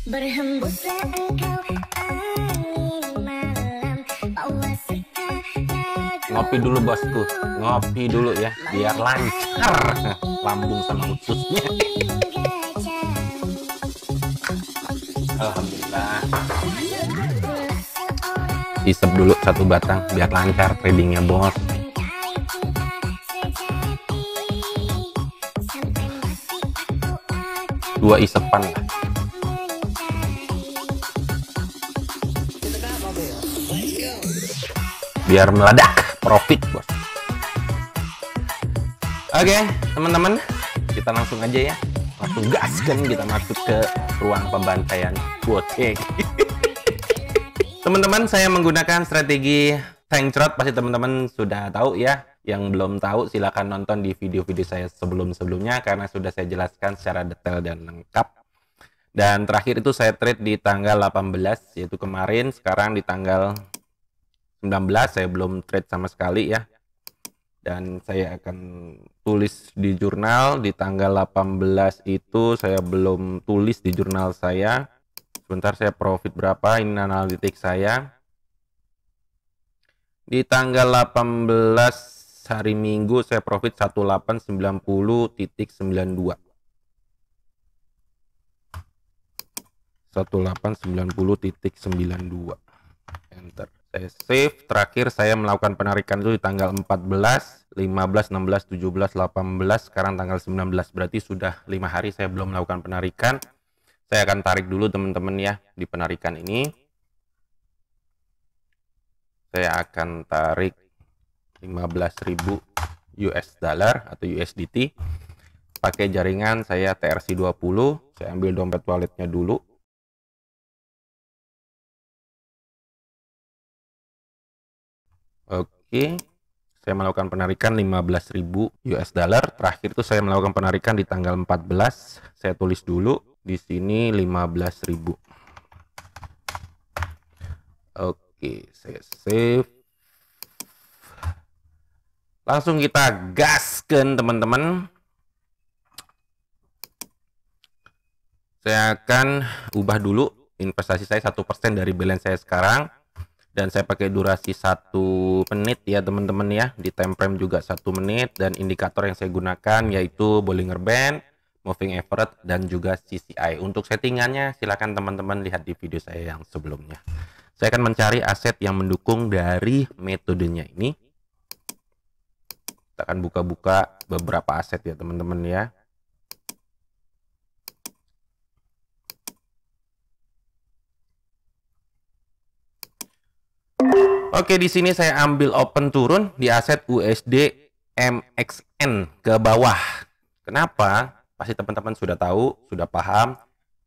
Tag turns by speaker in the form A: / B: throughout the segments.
A: Berhembuslah engkau angin malam, bawa sekadar
B: Ngopi dulu bosku, ngopi dulu ya, biar lancar lambung sama ususnya. Alhamdulillah. Isep dulu satu batang biar lancar tradingnya bos. Dua isepan lah. Biar meledak profit bos. Oke teman-teman, kita langsung aja ya, langsung gaskan kita masuk ke ruang pembantaian botek. Teman-teman, saya menggunakan strategi tank trot, pasti teman-teman sudah tahu ya. Yang belum tahu silahkan nonton di video-video saya sebelum-sebelumnya karena sudah saya jelaskan secara detail dan lengkap. Dan terakhir itu saya trade di tanggal 18 yaitu kemarin. Sekarang di tanggal 19 saya belum trade sama sekali ya. Dan saya akan tulis di jurnal di tanggal 18 itu saya belum tulis di jurnal saya. Sebentar, saya profit berapa, ini analitik saya. Di tanggal 18 hari Minggu saya profit 1890.92. 1890.92. Enter. Saya save. Terakhir saya melakukan penarikan itu di tanggal 14, 15, 16, 17, 18. Sekarang tanggal 19. Berarti sudah 5 hari saya belum melakukan penarikan. Saya akan tarik dulu teman-teman ya di penarikan ini. Saya akan tarik 15.000 US dollar atau USDT. Pakai jaringan saya TRC20. Saya ambil dompet walletnya dulu. Oke. Saya melakukan penarikan 15.000 US dollar. Terakhir itu saya melakukan penarikan di tanggal 14. Saya tulis dulu di sini 15.000. Oke, saya save. Langsung kita gaskan teman-teman. Saya akan ubah dulu investasi saya 1% dari balance saya sekarang. Dan saya pakai durasi 1 menit ya teman-teman ya. Di time frame juga 1 menit. Dan indikator yang saya gunakan yaitu Bollinger Band, Moving Average, dan juga CCI. Untuk settingannya silakan teman-teman lihat di video saya yang sebelumnya. Saya akan mencari aset yang mendukung dari metodenya ini. Kita akan buka-buka beberapa aset ya teman-teman ya. Oke, di sini saya ambil open turun di aset USD MXN ke bawah. Kenapa? Pasti teman-teman sudah tahu, sudah paham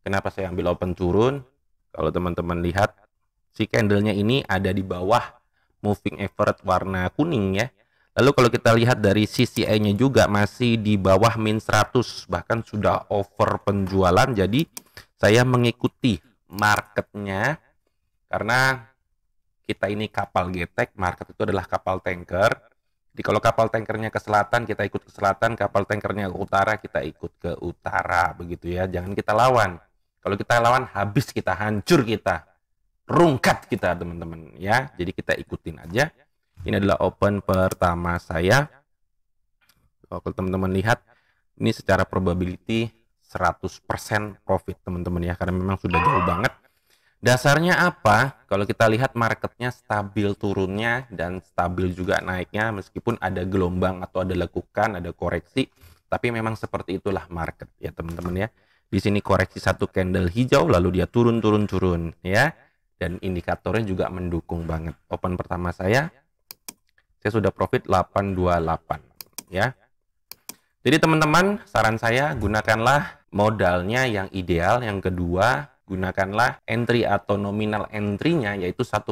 B: kenapa saya ambil open turun. Kalau teman-teman lihat, si candlenya ini ada di bawah moving average warna kuning ya. Lalu kalau kita lihat dari CCI-nya juga masih di bawah min 100, bahkan sudah over penjualan. Jadi saya mengikuti marketnya karena kita ini kapal getek, market itu adalah kapal tanker. Jadi kalau kapal tankernya ke selatan, kita ikut ke selatan, kapal tankernya ke utara, kita ikut ke utara, begitu ya. Jangan kita lawan. Kalau kita lawan, habis kita, hancur kita, rungkat kita teman-teman ya. Jadi kita ikutin aja. Ini adalah open pertama saya. Kalau teman-teman lihat, ini secara probability 100% profit teman-teman ya, karena memang sudah jauh banget. Dasarnya apa? Kalau kita lihat marketnya stabil turunnya dan stabil juga naiknya, meskipun ada gelombang atau ada lekukan, ada koreksi, tapi memang seperti itulah market ya teman-teman ya. Di sini koreksi satu candle hijau, lalu dia turun ya, dan indikatornya juga mendukung banget. Open pertama saya sudah profit 828 ya. Jadi teman-teman, saran saya gunakanlah modalnya yang ideal. Yang kedua, gunakanlah entry atau nominal entry-nya yaitu 1%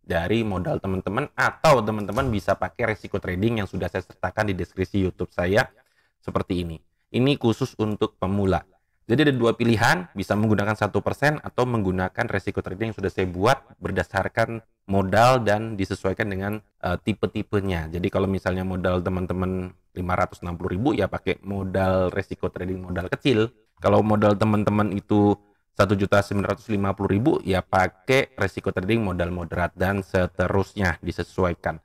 B: dari modal teman-teman, atau teman-teman bisa pakai resiko trading yang sudah saya sertakan di deskripsi YouTube saya seperti ini. Ini khusus untuk pemula. Jadi ada dua pilihan, bisa menggunakan 1% atau menggunakan resiko trading yang sudah saya buat berdasarkan modal dan disesuaikan dengan tipe-tipenya. Jadi kalau misalnya modal teman-teman 560.000 ya pakai modal resiko trading modal kecil. Kalau modal teman-teman itu 1.950.000 ya pakai resiko trading modal moderat dan seterusnya disesuaikan.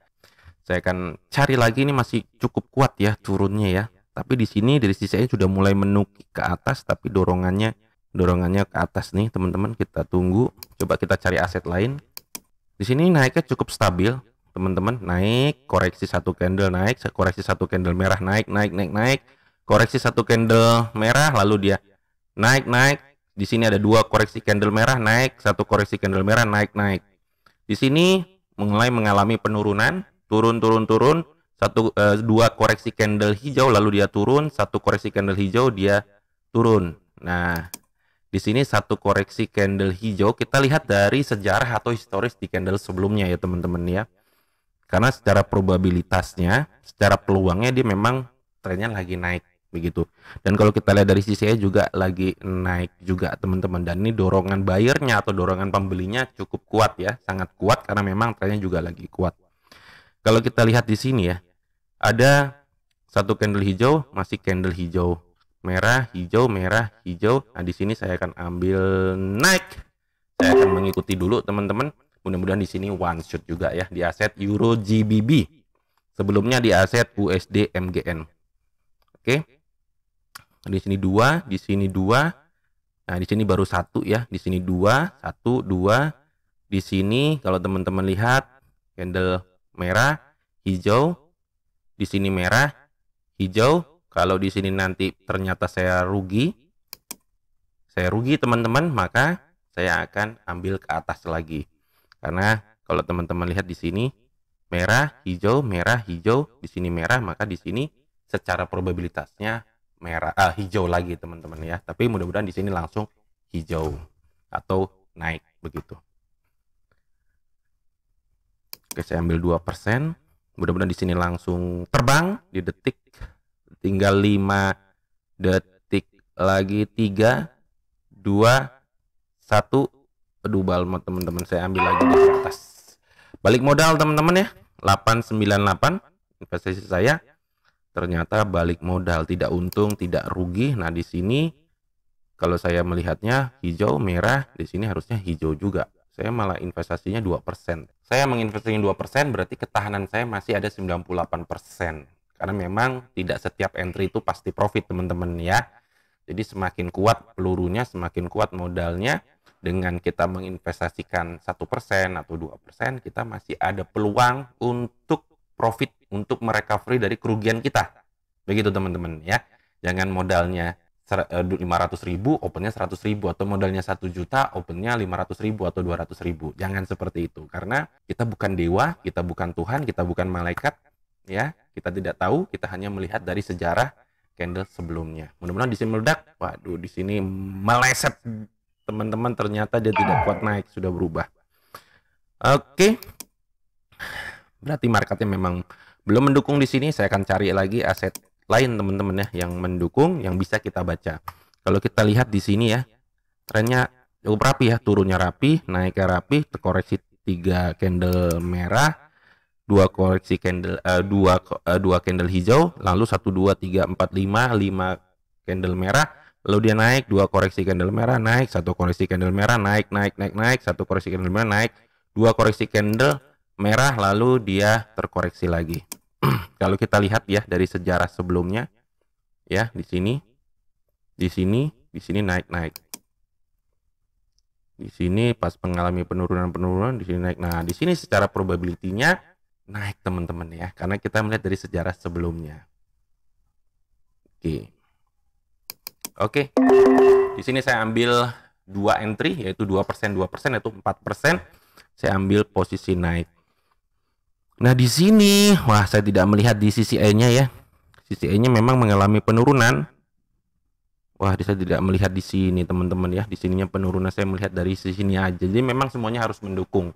B: Saya akan cari lagi, ini masih cukup kuat ya turunnya ya. Tapi di sini dari sisi saya sudah mulai menukik ke atas, tapi dorongannya ke atas nih teman-teman. Kita tunggu, coba kita cari aset lain. Di sini naiknya cukup stabil teman-teman, naik, koreksi satu candle naik, koreksi satu candle merah naik, koreksi satu candle merah, lalu dia naik. Di sini ada dua koreksi candle merah naik, satu koreksi candle merah naik. Di sini mulai mengalami penurunan, turun, dua koreksi candle hijau lalu dia turun, satu koreksi candle hijau dia turun. Nah, di sini satu koreksi candle hijau, kita lihat dari sejarah atau historis di candle sebelumnya ya teman-teman ya. Karena secara probabilitasnya, secara peluangnya dia memang trennya lagi naik begitu. Dan kalau kita lihat dari sisi juga lagi naik juga teman-teman. Dan ini dorongan buyernya atau dorongan pembelinya cukup kuat ya, sangat kuat karena memang trennya juga lagi kuat. Kalau kita lihat di sini ya, ada satu candle hijau, masih candle hijau, merah, hijau. Nah, di sini saya akan ambil naik. Saya akan mengikuti dulu teman-teman. Mudah-mudahan di sini one shot juga ya di aset Euro GBP. Sebelumnya di aset USD MGN. Oke. Di sini dua, di sini dua. Nah, di sini baru satu ya. Di sini dua, satu, dua. Di sini kalau teman-teman lihat candle merah, hijau. Di sini merah, hijau. Kalau di sini nanti ternyata saya rugi teman-teman, maka saya akan ambil ke atas lagi. Karena kalau teman-teman lihat di sini merah, hijau, di sini merah, maka di sini secara probabilitasnya hijau lagi teman-teman ya. Tapi mudah-mudahan di sini langsung hijau atau naik begitu. Oke, saya ambil 2%. Mudah-mudahan di sini langsung terbang di detik. Tinggal 5 detik lagi. 3, 2, 1. Aduh, balmot teman-teman, saya ambil lagi di atas. Balik modal teman-teman ya. 898 investasi saya. Ternyata balik modal, tidak untung, tidak rugi. Nah, di sini kalau saya melihatnya hijau, merah, di sini harusnya hijau juga. Saya malah investasinya 2%. Saya menginvestasikan 2%, berarti ketahanan saya masih ada 98%. Karena memang tidak setiap entry itu pasti profit teman-teman ya. Jadi semakin kuat pelurunya, semakin kuat modalnya. Dengan kita menginvestasikan 1% atau 2%, kita masih ada peluang untuk profit, untuk merecovery dari kerugian kita. Begitu teman-teman ya. Jangan modalnya 500.000, opennya 100.000, atau modalnya 1 juta, opennya 500.000 atau 200.000. Jangan seperti itu, karena kita bukan dewa, kita bukan Tuhan, kita bukan malaikat, ya. Kita tidak tahu, kita hanya melihat dari sejarah candle sebelumnya. Mudah-mudahan di sini meledak. Waduh, di sini meleset teman-teman, ternyata dia tidak kuat naik, sudah berubah. Oke, berarti marketnya memang belum mendukung di sini. Saya akan cari lagi aset lain teman-teman ya yang mendukung, yang bisa kita baca. Kalau kita lihat di sini ya, trennya cukup rapi ya, turunnya rapi, naiknya rapi, terkoreksi 3 candle merah, 2 koreksi candle, 2 candle hijau, lalu 1 2 3 4 5 candle merah, lalu dia naik, 2 koreksi candle merah naik, 1 koreksi candle merah naik, 1 koreksi candle merah naik, 2 koreksi candle merah, lalu dia terkoreksi lagi. Kalau kita lihat ya dari sejarah sebelumnya ya, di sini naik. Di sini pas mengalami penurunan, di sini naik. Nah, di sini secara probability-nya naik teman-teman ya, karena kita melihat dari sejarah sebelumnya. Oke. Di sini saya ambil 2 entry, yaitu 2%, yaitu 4%. Saya ambil posisi naik. Nah, di sini, wah, saya tidak melihat di sisi E-nya ya. Sisi E-nya memang mengalami penurunan. Wah, saya tidak melihat di sini, teman-teman ya. Di sininya penurunan, saya melihat dari sini aja. Jadi memang semuanya harus mendukung.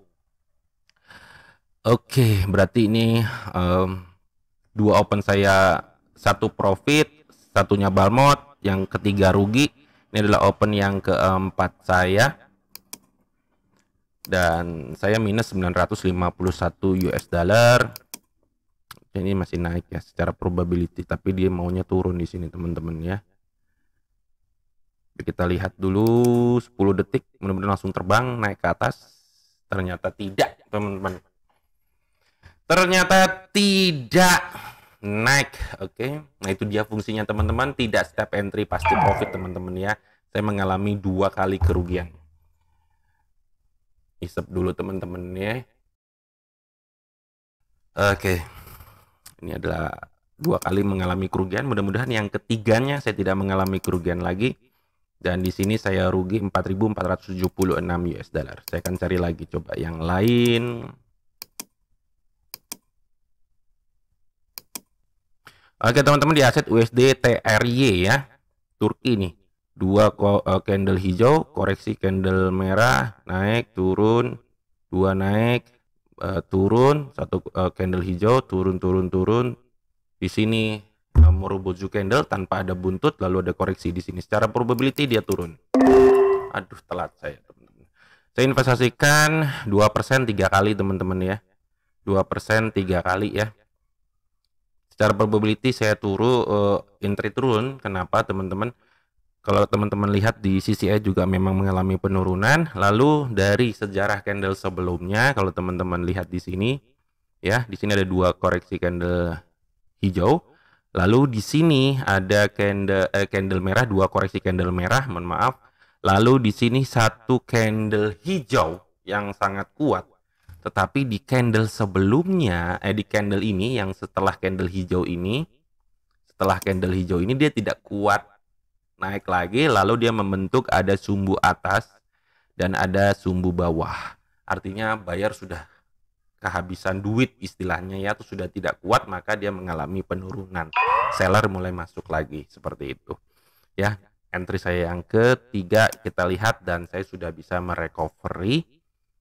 B: Oke, berarti ini 2 open saya, 1 profit, 1-nya balmot, yang ketiga rugi. Ini adalah open yang keempat saya. Dan saya minus 951 US dollar. Ini masih naik ya secara probability, tapi dia maunya turun di sini teman-teman ya. Kita lihat dulu 10 detik, mudah-mudahan langsung terbang naik ke atas. Ternyata tidak, teman-teman. Ternyata tidak naik. Oke. Nah, itu dia fungsinya, teman-teman. Tidak step entry pasti profit, teman-teman ya. Saya mengalami 2 kali kerugian. Isep dulu, teman-teman ya. Oke. Ini adalah 2 kali mengalami kerugian. Mudah-mudahan yang ketiganya saya tidak mengalami kerugian lagi. Dan di sini saya rugi 4.476 US dollar. Saya akan cari lagi coba yang lain. Oke, teman-teman, di aset USD TRY ya. Turki nih. 2 candle hijau, koreksi candle merah, naik, turun, 2 naik, turun, 1 candle hijau, turun. Di sini Morobozu candle tanpa ada buntut, lalu ada koreksi di sini. Secara probability dia turun. Aduh, telat saya, teman-teman. Saya investasikan 2% 3 kali, teman-teman ya. 2% 3 kali ya. Secara probability saya entry turun. Kenapa, teman-teman? Kalau teman-teman lihat di CCI juga memang mengalami penurunan. Lalu dari sejarah candle sebelumnya, kalau teman-teman lihat di sini ya, di sini ada 2 koreksi candle hijau. Lalu di sini ada candle merah, 2 koreksi candle merah, mohon maaf. Lalu di sini 1 candle hijau yang sangat kuat. Tetapi di candle sebelumnya, di candle ini yang setelah candle hijau ini, dia tidak kuat naik lagi, lalu dia membentuk ada sumbu atas dan ada sumbu bawah. Artinya buyer sudah kehabisan duit istilahnya ya, atau sudah tidak kuat, maka dia mengalami penurunan. Seller mulai masuk lagi seperti itu. Ya, entry saya yang ketiga kita lihat, dan saya sudah bisa merecovery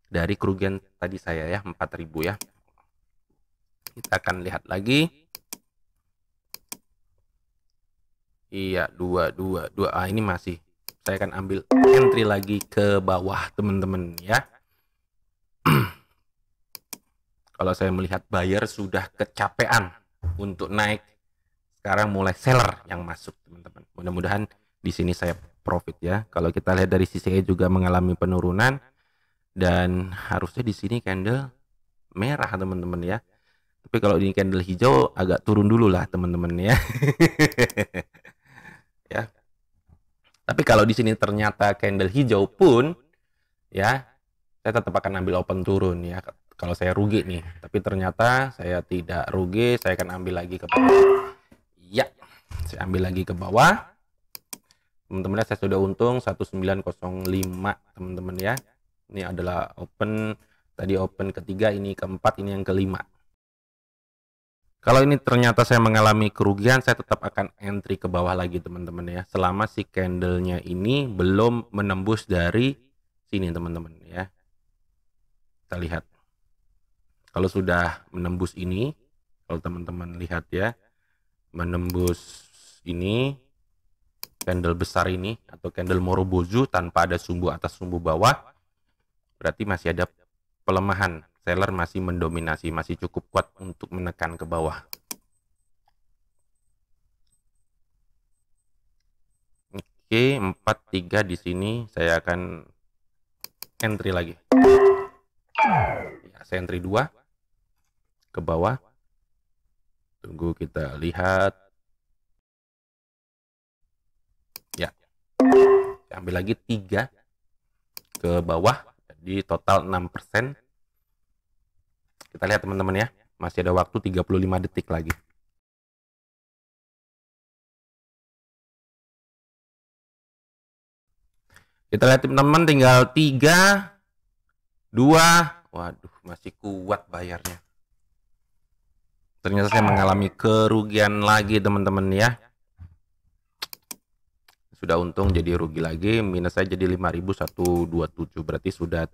B: dari kerugian tadi saya ya, 4.000 ya. Kita akan lihat lagi. Iya, 2. Ini masih. Saya akan ambil entry lagi ke bawah, teman-teman ya. Kalau saya melihat buyer sudah kecapean untuk naik, sekarang mulai seller yang masuk, teman-teman. Mudah-mudahan di sini saya profit ya. Kalau kita lihat dari CCI juga mengalami penurunan, dan harusnya di sini candle merah, teman-teman ya. Tapi kalau ini candle hijau agak turun dulu lah, teman-teman ya. Ya. Tapi kalau di sini ternyata candle hijau pun ya, saya tetap akan ambil open turun ya. Kalau saya rugi nih, tapi ternyata saya tidak rugi, saya akan ambil lagi ke bawah. Ya, saya ambil lagi ke bawah. Teman-teman, saya sudah untung 1905, teman-teman ya. Ini adalah open, tadi open ketiga, ini keempat, ini yang kelima. Kalau ini ternyata saya mengalami kerugian, saya tetap akan entry ke bawah lagi, teman-teman ya. Selama si candlenya ini belum menembus dari sini, teman-teman ya. Kita lihat. Kalau sudah menembus ini, kalau teman-teman lihat ya, menembus ini, candle besar ini, atau candle Morobozu tanpa ada sumbu atas sumbu bawah, berarti masih ada pelemahan. Seller masih mendominasi, masih cukup kuat untuk menekan ke bawah. Oke, 4-3 di sini saya akan entry lagi. Ya, saya entry 2 ke bawah. Tunggu kita lihat. Ya. Saya ambil lagi 3 ke bawah. Jadi total 6%. Kita lihat, teman-teman ya. Masih ada waktu 35 detik lagi. Kita lihat, teman-teman, tinggal 3, 2. Waduh, masih kuat bayarnya. Ternyata saya mengalami kerugian lagi, teman-teman ya. Sudah untung jadi rugi lagi, minus saya jadi 5.127. Berarti sudah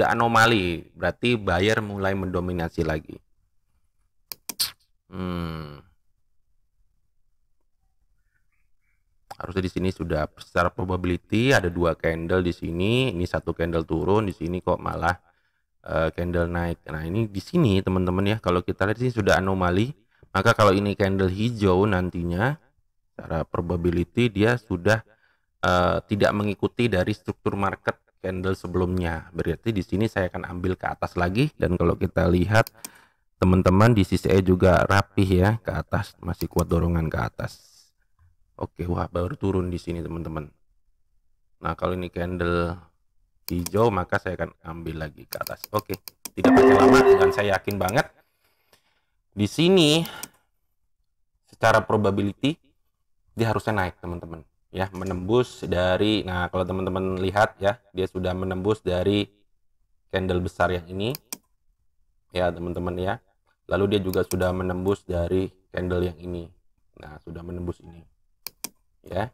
B: anomali. Berarti buyer mulai mendominasi lagi. Harusnya di sini sudah secara probability ada 2 candle di sini. Ini 1 candle turun, di sini kok malah candle naik. Nah, ini di sini, teman-teman ya, kalau kita lihat di sini sudah anomali. Maka kalau ini candle hijau nantinya secara probability dia sudah tidak mengikuti dari struktur market candle sebelumnya. Berarti di sini saya akan ambil ke atas lagi, dan kalau kita lihat teman-teman di sisi E juga rapih ya ke atas, masih kuat dorongan ke atas. Oke, wah baru turun di sini teman-teman. Nah, kalau ini candle hijau maka saya akan ambil lagi ke atas. Oke, tidak pakai lama dan saya yakin banget di sini secara probability dia harusnya naik teman-teman ya, menembus dari, nah kalau teman-teman lihat ya, dia sudah menembus dari candle besar yang ini ya teman-teman ya, lalu dia juga sudah menembus dari candle yang ini, nah sudah menembus ini ya.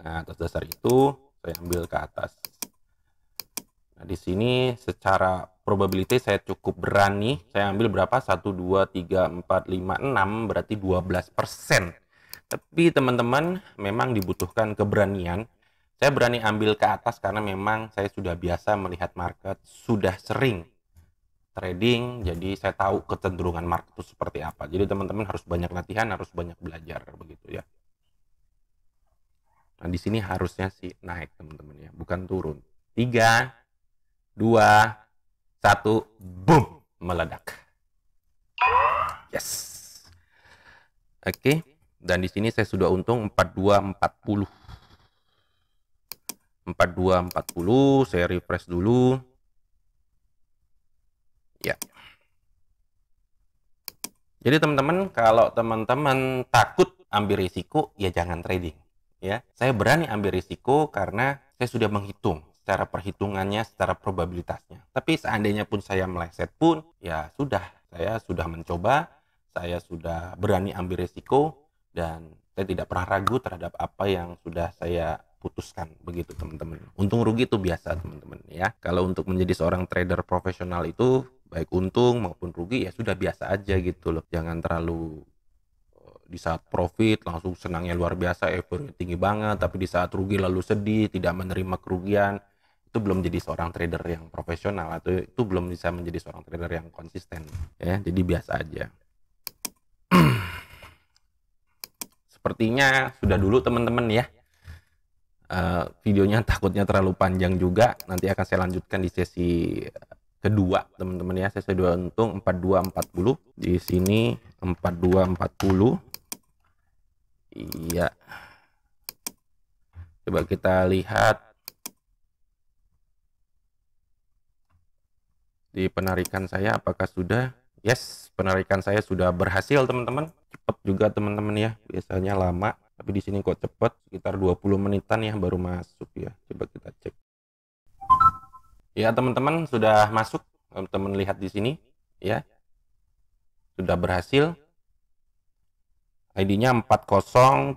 B: Nah, atas dasar itu saya ambil ke atas. Nah, di sini secara probability saya cukup berani. Saya ambil berapa? 1, 2, 3, 4, 5, 6, berarti 12%. Tapi teman-teman memang dibutuhkan keberanian. Saya berani ambil ke atas karena memang saya sudah biasa melihat market, sudah sering trading, jadi saya tahu kecenderungan market itu seperti apa. Jadi teman-teman harus banyak latihan, harus banyak belajar begitu ya. Nah, di sini harusnya sih naik teman-teman ya, bukan turun. 3, 2, 1, boom, meledak. Yes. Oke, dan di sini saya sudah untung 4240. 4240, saya refresh dulu. Ya. Jadi teman-teman, kalau teman-teman takut ambil risiko, ya jangan trading. Ya, saya berani ambil risiko karena saya sudah menghitung secara perhitungannya, secara probabilitasnya. Tapi seandainya pun saya meleset pun, ya sudah, saya sudah mencoba, saya sudah berani ambil risiko, dan saya tidak pernah ragu terhadap apa yang sudah saya putuskan begitu teman-teman. Untung rugi itu biasa teman-teman ya. Kalau untuk menjadi seorang trader profesional itu baik untung maupun rugi ya sudah biasa aja gitu loh. Jangan terlalu di saat profit langsung senangnya luar biasa, euforia tinggi banget, tapi di saat rugi lalu sedih, tidak menerima kerugian. Itu belum jadi seorang trader yang profesional, atau itu belum bisa menjadi seorang trader yang konsisten ya. Jadi biasa aja. Sepertinya sudah dulu teman-teman ya. Videonya takutnya terlalu panjang juga, nanti akan saya lanjutkan di sesi kedua teman-teman ya. Saya sudah untung 4240, di sini 4240. Iya, coba kita lihat di penarikan saya apakah sudah. Yes, penarikan saya sudah berhasil teman-teman. Cepat juga teman-teman ya, biasanya lama, tapi di sini kok cepat, sekitar 20 menitan ya baru masuk ya. Coba kita cek. Ya teman-teman, sudah masuk. Teman-teman lihat di sini ya, sudah berhasil. ID-nya 4072225791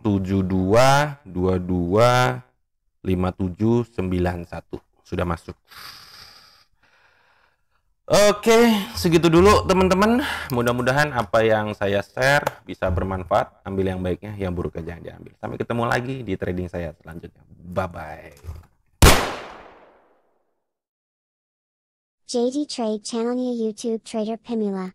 B: sudah masuk. Oke, segitu dulu teman-teman. Mudah-mudahan apa yang saya share bisa bermanfaat. Ambil yang baiknya, yang buruknya jangan diambil. Sampai ketemu lagi di trading saya selanjutnya. Bye-bye.
A: JD Trade channelnya YouTube Trader Pimula.